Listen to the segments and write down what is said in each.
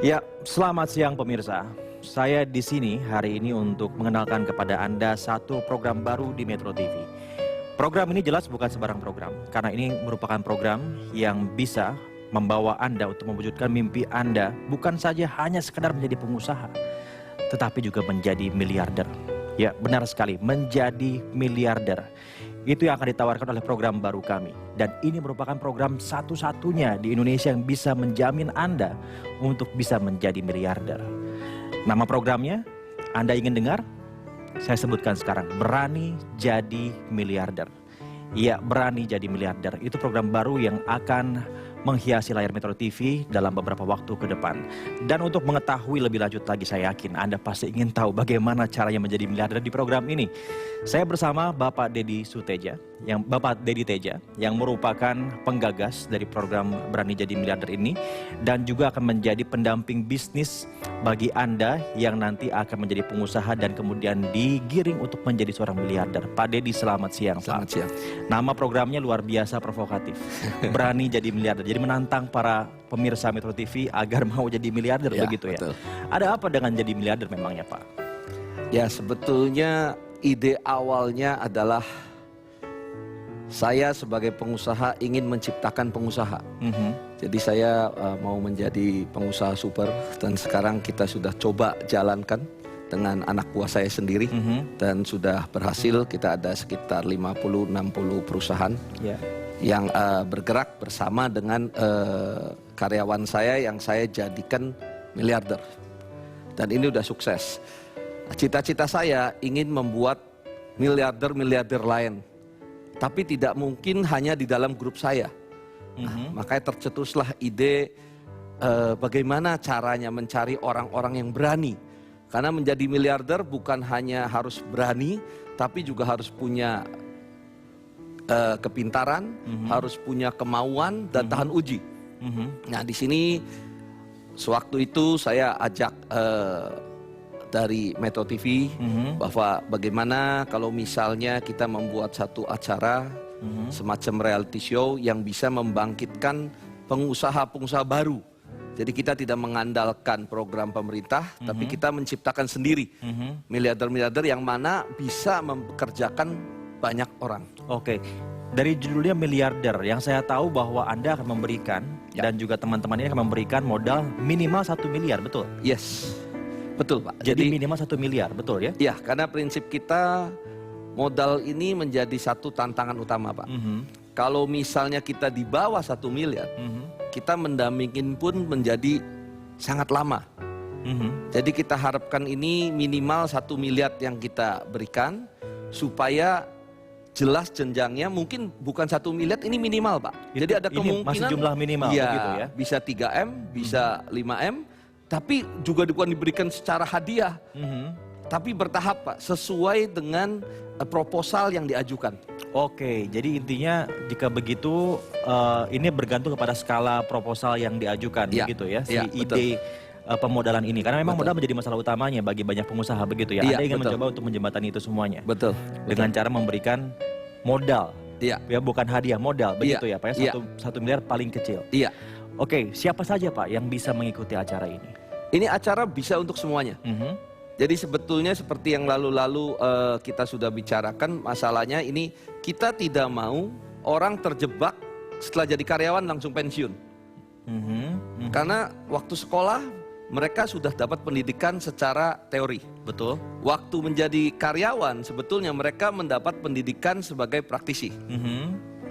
Ya, selamat siang pemirsa. Saya di sini hari ini untuk mengenalkan kepada Anda satu program baru di Metro TV. Program ini jelas bukan sembarang program, karena ini merupakan program yang bisa membawa Anda untuk mewujudkan mimpi Anda, bukan saja hanya sekedar menjadi pengusaha, tetapi juga menjadi miliarder. Ya, benar sekali, menjadi miliarder. Itu yang akan ditawarkan oleh program baru kami. Dan ini merupakan program satu-satunya di Indonesia yang bisa menjamin Anda untuk bisa menjadi miliarder. Nama programnya, Anda ingin dengar? Saya sebutkan sekarang, Berani Jadi Miliarder. Iya, Berani Jadi Miliarder. Itu program baru yang akan menghiasi layar Metro TV dalam beberapa waktu ke depan. Dan untuk mengetahui lebih lanjut lagi, saya yakin Anda pasti ingin tahu bagaimana caranya menjadi miliarder di program ini. Saya bersama Bapak Dedi Teja, yang merupakan penggagas dari program Berani Jadi Miliarder ini, dan juga akan menjadi pendamping bisnis bagi Anda yang nanti akan menjadi pengusaha dan kemudian digiring untuk menjadi seorang miliarder. Pak Dedi, selamat siang. Selamat siang. Nama programnya luar biasa provokatif, Berani Jadi Miliarder. Jadi menantang para pemirsa Metro TV agar mau jadi miliarder, Ya, begitu ya. betul. Ada apa dengan jadi miliarder memangnya, Pak? Ya, sebetulnya ide awalnya adalah saya sebagai pengusaha ingin menciptakan pengusaha. Jadi saya mau menjadi pengusaha super, dan sekarang kita sudah coba jalankan dengan anak buah saya sendiri, dan sudah berhasil. Kita ada sekitar 50-60 perusahaan yang bergerak bersama dengan karyawan saya yang saya jadikan miliarder. Dan ini udah sukses. Cita-cita saya ingin membuat miliarder-miliarder lain, tapi tidak mungkin hanya di dalam grup saya. Makanya tercetuslah ide bagaimana caranya mencari orang-orang yang berani. Karena menjadi miliarder bukan hanya harus berani, tapi juga harus punya kepintaran, harus punya kemauan dan tahan uji. Nah, di sini sewaktu itu saya ajak dari Metro TV bahwa bagaimana kalau misalnya kita membuat satu acara semacam reality show yang bisa membangkitkan pengusaha-pengusaha baru. Jadi kita tidak mengandalkan program pemerintah, tapi kita menciptakan sendiri miliarder-miliarder yang mana bisa mempekerjakan banyak orang. Oke, dari judulnya miliarder, yang saya tahu bahwa Anda akan memberikan dan juga teman-teman ini akan memberikan modal minimal 1 miliar, betul? Yes, betul Pak. Jadi minimal 1 miliar, betul ya? Ya, karena prinsip kita modal ini menjadi satu tantangan utama Pak. Kalau misalnya kita di bawah 1 miliar, kita mendampingin pun menjadi sangat lama. Jadi kita harapkan ini minimal 1 miliar yang kita berikan, supaya jelas jenjangnya. Mungkin bukan 1 miliar, ini minimal Pak. Jadi ada kemungkinan masih jumlah minimal, begitu ya? Bisa 3M, bisa 5M, tapi juga bukan diberikan secara hadiah. Tapi bertahap Pak, sesuai dengan proposal yang diajukan. Oke, jadi intinya jika begitu ini bergantung kepada skala proposal yang diajukan, begitu ya, si ide pemodalan ini. Karena memang modal menjadi masalah utamanya bagi banyak pengusaha, begitu ya. Anda ingin mencoba untuk menjembatani itu semuanya. Betul. Dengan cara memberikan modal, ya bukan hadiah, modal, begitu ya Pak. 1 miliar paling kecil. Iya. Oke, siapa saja Pak yang bisa mengikuti acara ini? Ini acara bisa untuk semuanya. Jadi sebetulnya seperti yang lalu-lalu kita sudah bicarakan, masalahnya ini kita tidak mau orang terjebak setelah jadi karyawan langsung pensiun. Karena waktu sekolah mereka sudah dapat pendidikan secara teori. Betul. Waktu menjadi karyawan sebetulnya mereka mendapat pendidikan sebagai praktisi.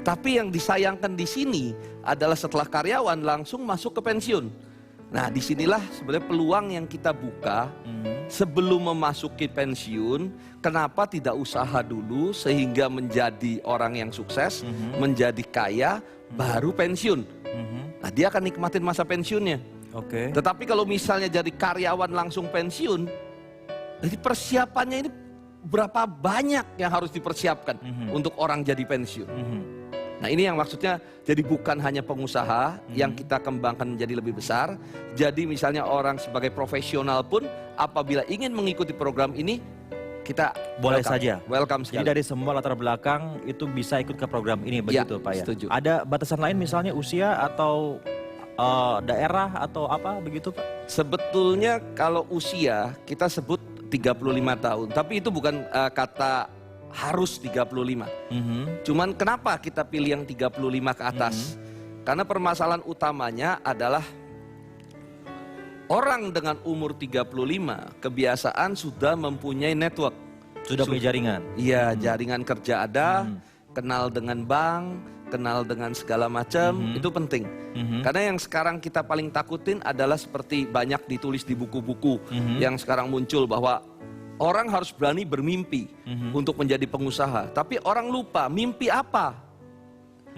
Tapi yang disayangkan di sini adalah setelah karyawan langsung masuk ke pensiun. Nah, disinilah sebenarnya peluang yang kita buka. Sebelum memasuki pensiun, kenapa tidak usaha dulu sehingga menjadi orang yang sukses, menjadi kaya, baru pensiun. Nah, dia akan nikmatin masa pensiunnya. Tetapi kalau misalnya jadi karyawan langsung pensiun, jadi persiapannya ini berapa banyak yang harus dipersiapkan untuk orang jadi pensiun. Nah, ini yang maksudnya, jadi bukan hanya pengusaha yang kita kembangkan menjadi lebih besar. Jadi misalnya orang sebagai profesional pun apabila ingin mengikuti program ini, kita boleh saja. Welcome sekali. Jadi dari semua latar belakang itu bisa ikut ke program ini, begitu Pak ya? Setuju. Ada batasan lain misalnya usia atau daerah atau apa begitu Pak? Sebetulnya kalau usia kita sebut 35 tahun, tapi itu bukan kata harus 35. Cuman kenapa kita pilih yang 35 ke atas? Karena permasalahan utamanya adalah orang dengan umur 35 kebiasaan sudah mempunyai network. Sudah punya jaringan? Iya, jaringan kerja ada, kenal dengan bank, kenal dengan segala macam, itu penting. Karena yang sekarang kita paling takutin adalah seperti banyak ditulis di buku-buku yang sekarang muncul bahwa orang harus berani bermimpi untuk menjadi pengusaha. Tapi orang lupa mimpi apa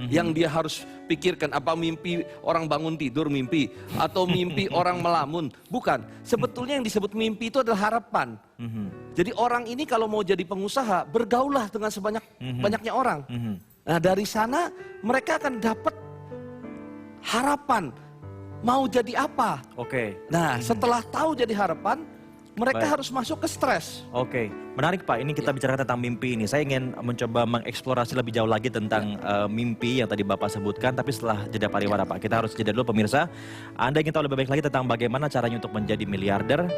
yang dia harus pikirkan. Apa mimpi orang bangun tidur mimpi? Atau mimpi orang melamun? Bukan. Sebetulnya yang disebut mimpi itu adalah harapan. Jadi orang ini kalau mau jadi pengusaha, bergaulah dengan sebanyak-banyaknya orang. Nah dari sana mereka akan dapat harapan. Mau jadi apa? Nah setelah tahu jadi harapan, mereka harus masuk ke stres. Menarik Pak, ini kita bicara tentang mimpi ini. Saya ingin mencoba mengeksplorasi lebih jauh lagi tentang mimpi yang tadi Bapak sebutkan. Tapi setelah jeda pariwara Pak, kita harus jeda dulu pemirsa. Anda ingin tahu lebih baik lagi tentang bagaimana caranya untuk menjadi miliarder?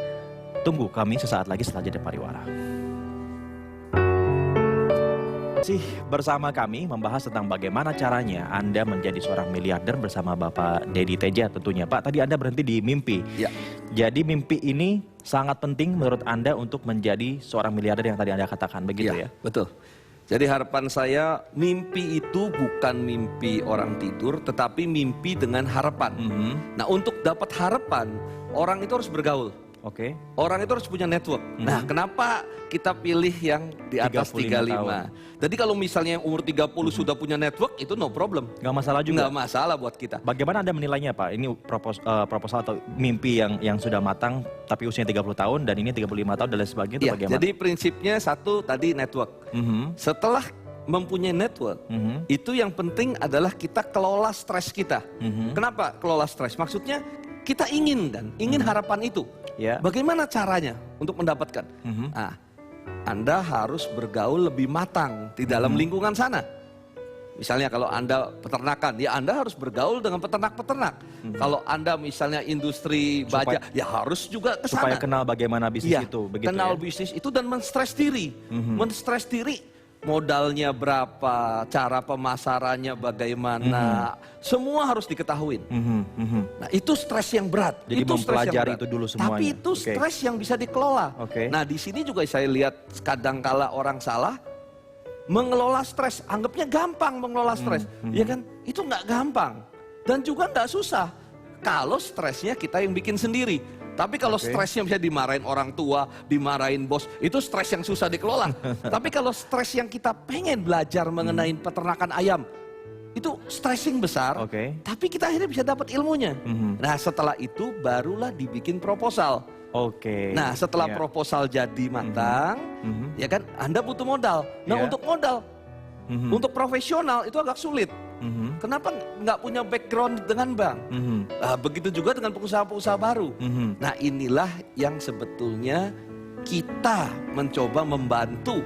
Tunggu kami sesaat lagi setelah jeda pariwara. Masih bersama kami membahas tentang bagaimana caranya Anda menjadi seorang miliarder bersama Bapak Dedi Teja tentunya. Pak, tadi Anda berhenti di mimpi. Jadi mimpi ini sangat penting menurut Anda untuk menjadi seorang miliarder yang tadi Anda katakan, begitu ya? Betul. Jadi harapan saya, mimpi itu bukan mimpi orang tidur, tetapi mimpi dengan harapan. Nah untuk dapat harapan, orang itu harus bergaul. Orang itu harus punya network. Nah kenapa kita pilih yang di atas 35? Jadi kalau misalnya yang umur 30 sudah punya network, itu no problem. Nggak masalah juga? Nggak masalah buat kita. Bagaimana Anda menilainya Pak? Ini proposal atau mimpi yang sudah matang tapi usianya 30 tahun dan ini 35 tahun dan lain sebagainya, itu bagaimana? Jadi prinsipnya satu tadi network. Setelah mempunyai network, itu yang penting adalah kita kelola stres kita. Kenapa kelola stres? Maksudnya kita ingin harapan itu. Bagaimana caranya untuk mendapatkan? Nah, Anda harus bergaul lebih matang di dalam lingkungan sana. Misalnya kalau Anda peternakan, ya Anda harus bergaul dengan peternak-peternak. Kalau Anda misalnya industri baja, ya harus juga ke sana. Supaya kenal bagaimana bisnis itu, begitu kenal ya? bisnis itu dan men-stres diri. Men-stres diri, modalnya berapa, cara pemasarannya bagaimana, semua harus diketahui. Nah itu stres yang berat. Jadi itu mempelajari itu dulu semuanya. Tapi itu stres yang bisa dikelola. Nah di sini juga saya lihat kadangkala orang salah mengelola stres, anggapnya gampang mengelola stres, ya kan? Itu nggak gampang dan juga nggak susah. Kalau stresnya kita yang bikin sendiri. Tapi kalau stresnya bisa dimarahin orang tua, dimarahin bos, itu stres yang susah dikelola. Tapi kalau stres yang kita pengen belajar mengenai peternakan ayam, itu stressing besar, tapi kita akhirnya bisa dapat ilmunya. Nah setelah itu barulah dibikin proposal. Nah setelah proposal jadi matang, ya kan Anda butuh modal. Nah untuk modal, untuk profesional itu agak sulit. Kenapa nggak punya background dengan bank? Begitu juga dengan pengusaha-pengusaha baru. Nah inilah yang sebetulnya kita mencoba membantu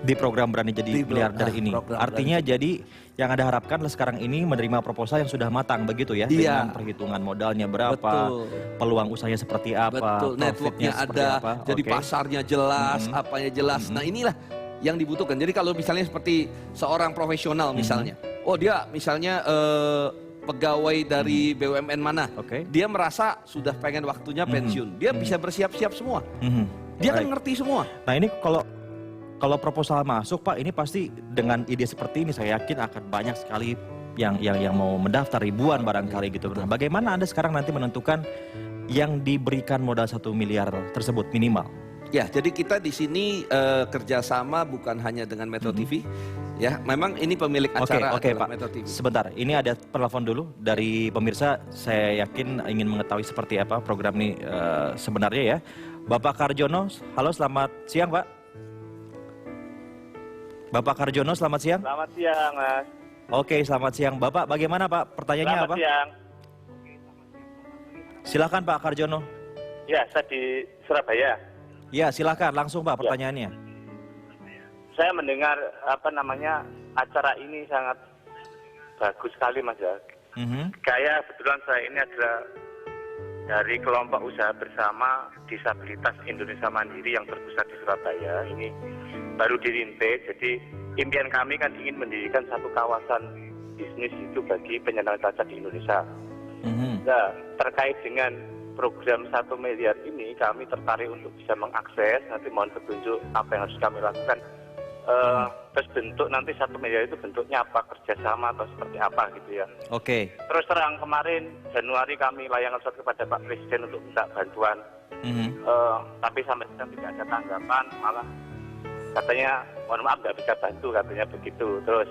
di program Berani Jadi Miliarder ini. Artinya jadi yang Anda harapkan sekarang ini menerima proposal yang sudah matang begitu ya? Dengan perhitungan modalnya berapa, peluang usahanya seperti apa, networknya ada, jadi pasarnya jelas, apanya jelas. Nah inilah yang dibutuhkan. Jadi kalau misalnya seperti seorang profesional misalnya, oh dia misalnya pegawai dari BUMN mana, dia merasa sudah pengen waktunya pensiun, dia bisa bersiap-siap semua, dia kan ngerti semua. Nah ini kalau proposal masuk Pak, ini pasti dengan ide seperti ini saya yakin akan banyak sekali yang mau mendaftar, ribuan barangkali gitu. Nah, bagaimana Anda sekarang nanti menentukan yang diberikan modal 1 miliar tersebut minimal? Ya, jadi kita di sini kerjasama bukan hanya dengan Metro TV, ya. Memang ini pemilik acara adalah Pak. Metro TV. Sebentar, ini ada telepon dulu dari pemirsa. Saya yakin ingin mengetahui seperti apa program ini sebenarnya ya. Bapak Karjono, halo selamat siang Pak. Bapak Karjono, selamat siang. Selamat siang Mas. Selamat siang Bapak. Bagaimana Pak? Pertanyaannya selamat apa? Siang. Silakan Pak Karjono. Ya, saya di Surabaya. Ya, silakan langsung Pak pertanyaannya. Saya mendengar acara ini sangat bagus sekali Mas ya. Saya ini adalah dari kelompok usaha bersama disabilitas Indonesia Mandiri yang terpusat di Surabaya. Ini baru dirintis, jadi impian kami kan ingin mendirikan satu kawasan bisnis itu bagi penyandang cacat di Indonesia. Nah, terkait dengan program 1 miliar ini, kami tertarik untuk bisa mengakses, nanti mohon petunjuk apa yang harus kami lakukan. Terus bentuk nanti 1 miliar itu bentuknya apa, kerjasama atau seperti apa gitu ya. Oke. Terus terang kemarin Januari kami layangan surat kepada Pak Presiden untuk minta bantuan, tapi sampai sekarang tidak ada tanggapan, malah katanya mohon maaf nggak bisa bantu, katanya begitu. Terus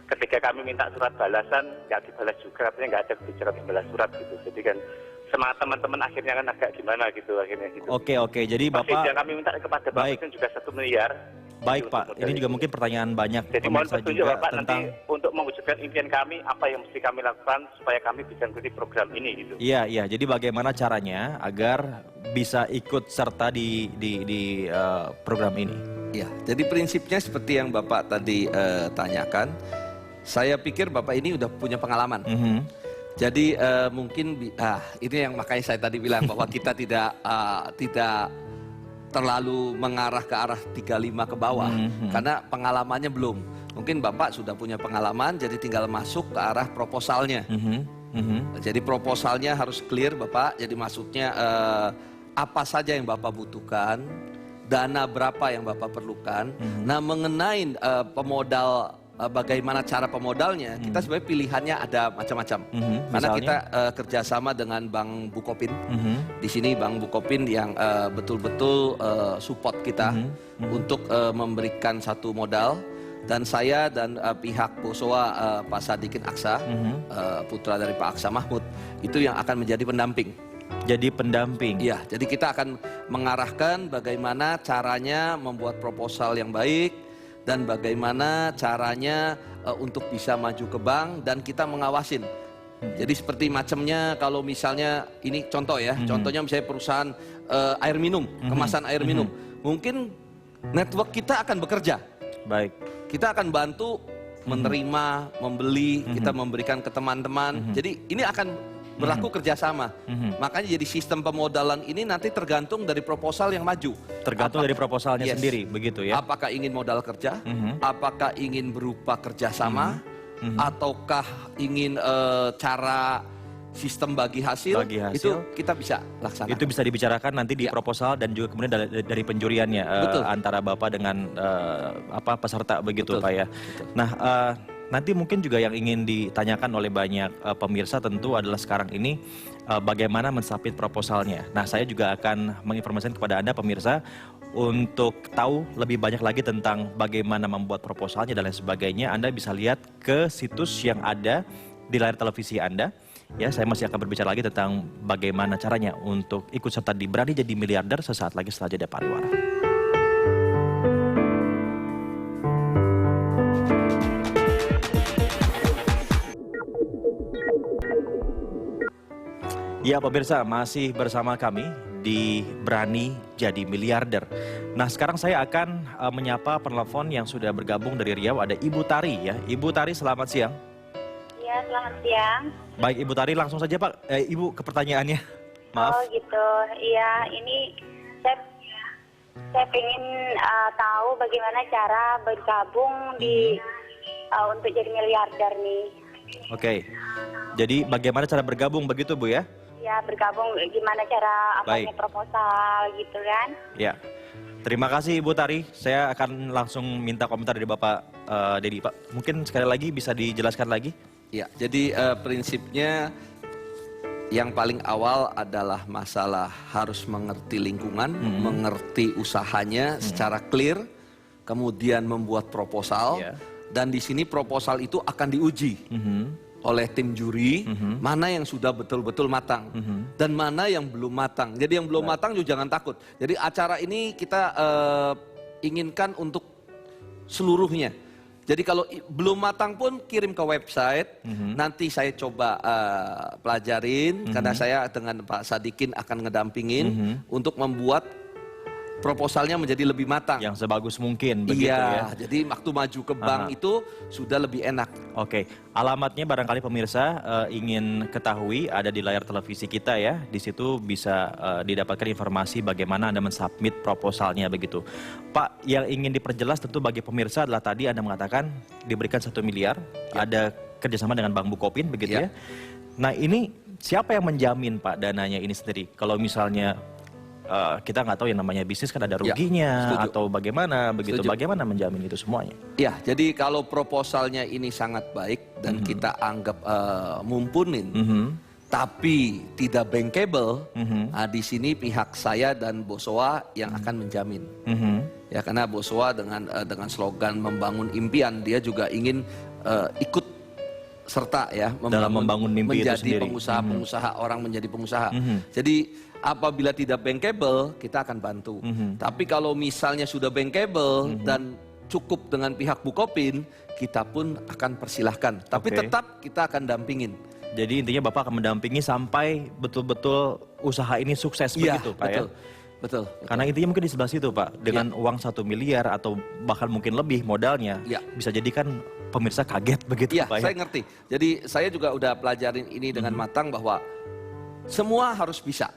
ketika kami minta surat balasan nggak dibalas juga, katanya nggak ada kebijakan membalas surat gitu. Jadi kan semangat teman-teman akhirnya kan agak gimana gitu akhirnya gitu. Oke. Jadi Pasti Bapak, yang kami minta kepada Bapak Presiden juga 1 miliar. baik Pak, ini juga mungkin pertanyaan banyak Jadi mohon pemirsa petunjuk juga Bapak tentang... nanti untuk mewujudkan impian kami, apa yang mesti kami lakukan supaya kami bisa mengikuti program ini gitu. Iya, jadi bagaimana caranya agar bisa ikut serta di program ini? Ya, jadi prinsipnya seperti yang Bapak tadi tanyakan, saya pikir Bapak ini udah punya pengalaman. Jadi mungkin ini yang makanya saya tadi bilang bahwa kita tidak terlalu mengarah ke arah 35 ke bawah karena pengalamannya belum. Mungkin Bapak sudah punya pengalaman, jadi tinggal masuk ke arah proposalnya. Jadi proposalnya harus clear Bapak. Jadi maksudnya apa saja yang Bapak butuhkan, dana berapa yang Bapak perlukan. Nah, mengenai pemodal, bagaimana cara pemodalnya, kita sebenarnya pilihannya ada macam-macam. Karena kita kerjasama dengan Bank Bukopin. Di sini Bank Bukopin yang betul-betul support kita untuk memberikan satu modal. Dan saya dan pihak Bosowa Pak Sadikin Aksa, putra dari Pak Aksa Mahmud, itu yang akan menjadi pendamping. Jadi pendamping? Iya, jadi kita akan mengarahkan bagaimana caranya membuat proposal yang baik, dan bagaimana caranya untuk bisa maju ke bank dan kita mengawasin. Jadi seperti macamnya kalau misalnya ini contoh ya, contohnya misalnya perusahaan air minum, kemasan air minum. Mungkin network kita akan bekerja. Baik. Kita akan bantu menerima, membeli, kita memberikan ke teman-teman. Jadi ini akan berlaku kerjasama. Makanya jadi sistem pemodalan ini nanti tergantung dari proposal yang maju. Tergantung dari proposalnya sendiri, begitu ya? Apakah ingin modal kerja, apakah ingin berupa kerjasama, ataukah ingin cara sistem bagi hasil, itu kita bisa laksanakan. Itu bisa dibicarakan nanti di proposal dan juga kemudian dari penjuriannya antara Bapak dengan peserta, begitu Pak ya? Betul. Nah, nanti mungkin juga yang ingin ditanyakan oleh banyak pemirsa tentu adalah sekarang ini bagaimana mensubmit proposalnya. Nah, saya juga akan menginformasikan kepada Anda pemirsa untuk tahu lebih banyak lagi tentang bagaimana membuat proposalnya dan lain sebagainya. Anda bisa lihat ke situs yang ada di layar televisi Anda. Ya, saya masih akan berbicara lagi tentang bagaimana caranya untuk ikut serta di Berani Jadi Miliarder sesaat lagi setelah jeda pariwara. Ya pemirsa, masih bersama kami di Berani Jadi Miliarder. Nah, sekarang saya akan menyapa penelpon yang sudah bergabung dari Riau, ada Ibu Tari ya. Ibu Tari, selamat siang. Ya, selamat siang. Baik Ibu Tari, langsung saja Pak. Ibu ke pertanyaannya. Maaf. Oh gitu, iya ini saya ingin tahu bagaimana cara bergabung untuk jadi miliarder nih. Oke, jadi bagaimana cara bergabung begitu Bu ya? Ya, bergabung gimana cara apanya proposal gitu kan? Ya, terima kasih Ibu Tari. Saya akan langsung minta komentar dari Bapak Dedi. Pak, mungkin sekali lagi bisa dijelaskan lagi? Ya, jadi prinsipnya yang paling awal adalah masalah harus mengerti lingkungan, mengerti usahanya secara clear, kemudian membuat proposal, dan di sini proposal itu akan diuji oleh tim juri, mana yang sudah betul-betul matang, dan mana yang belum matang. Jadi yang belum matang juga jangan takut. Jadi acara ini kita inginkan untuk seluruhnya. Jadi kalau belum matang pun kirim ke website, nanti saya coba pelajarin, karena saya dengan Pak Sadikin akan ngedampingin untuk membuat proposalnya menjadi lebih matang. Yang sebagus mungkin begitu ya. Iya, jadi waktu maju ke bank itu sudah lebih enak. Oke, alamatnya barangkali pemirsa ingin ketahui ada di layar televisi kita ya. Di situ bisa didapatkan informasi bagaimana Anda mensubmit proposalnya begitu. Pak, yang ingin diperjelas tentu bagi pemirsa adalah tadi Anda mengatakan diberikan 1 miliar, ada kerjasama dengan Bank Bukopin begitu ya. Nah ini siapa yang menjamin Pak dananya ini sendiri? Kalau misalnya kita nggak tahu yang namanya bisnis kan ada ruginya atau bagaimana begitu. Bagaimana menjamin itu semuanya? Ya, jadi kalau proposalnya ini sangat baik dan kita anggap mumpunin, tapi tidak bankable, di sini pihak saya dan Bosowa yang akan menjamin. Ya, karena Bosowa dengan slogan membangun impian, dia juga ingin ikut serta ya dalam membangun mimpi itu menjadi sendiri. pengusaha-pengusaha, orang menjadi pengusaha. Jadi apabila tidak bankable, kita akan bantu. Tapi kalau misalnya sudah bankable dan cukup dengan pihak Bukopin, kita pun akan persilahkan. Tapi tetap kita akan dampingin. Jadi intinya Bapak akan mendampingi sampai betul-betul usaha ini sukses begitu Pak ya? Betul. Karena intinya mungkin di sebelah situ Pak, dengan uang 1 miliar atau bahkan mungkin lebih modalnya, bisa jadi kan pemirsa kaget begitu Pak ya? Saya ngerti. Jadi saya juga udah pelajarin ini dengan matang bahwa semua harus bisa.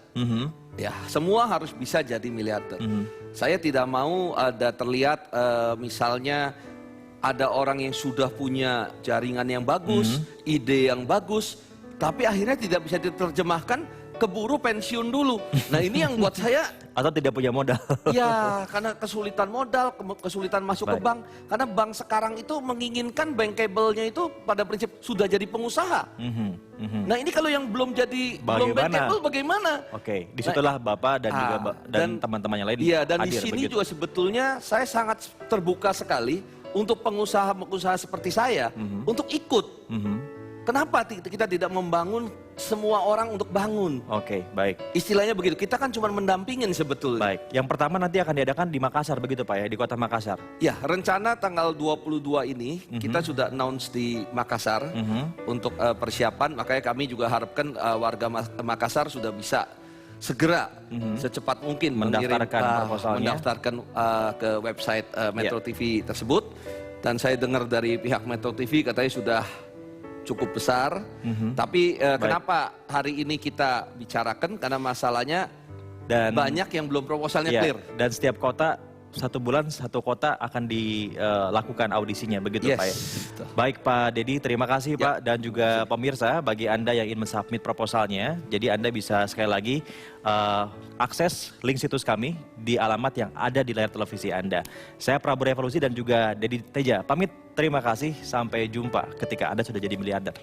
Ya, semua harus bisa jadi miliarder. Saya tidak mau ada terlihat misalnya ada orang yang sudah punya jaringan yang bagus, ide yang bagus, tapi akhirnya tidak bisa diterjemahkan, keburu pensiun dulu. Nah ini yang buat saya atau tidak punya modal. Ya, karena kesulitan modal, kesulitan masuk ke bank. Karena bank sekarang itu menginginkan bankable-nya itu pada prinsip sudah jadi pengusaha. Nah ini kalau yang belum jadi belum bankable bagaimana? Oke, disitulah Bapak dan juga dan teman-temannya lain. Iya, dan di hadir, sini begitu. juga sebetulnya saya sangat terbuka sekali untuk pengusaha-pengusaha seperti saya untuk ikut. Kenapa kita tidak membangun semua orang untuk bangun? Oke, baik. Istilahnya begitu, kita kan cuma mendampingin sebetulnya. Baik, yang pertama nanti akan diadakan di Makassar begitu Pak ya, di kota Makassar. Ya, rencana tanggal 22 ini kita sudah announce di Makassar untuk persiapan. Makanya kami juga harapkan warga Makassar sudah bisa segera secepat mungkin mendaftarkan proposalnya, mendaftarkan ke website Metro TV tersebut. Dan saya dengar dari pihak Metro TV katanya sudah cukup besar. Tapi kenapa hari ini kita bicarakan? Karena masalahnya dan banyak yang belum proposalnya clear. Dan setiap kota 1 bulan 1 kota akan dilakukan audisinya begitu Pak ya. Baik Pak Dedi, terima kasih Pak dan juga pemirsa bagi Anda yang ingin mensubmit proposalnya. Jadi Anda bisa sekali lagi akses link situs kami di alamat yang ada di layar televisi Anda. Saya Prabu Revolusi dan juga Dedi Teja pamit, terima kasih, sampai jumpa ketika Anda sudah jadi miliarder.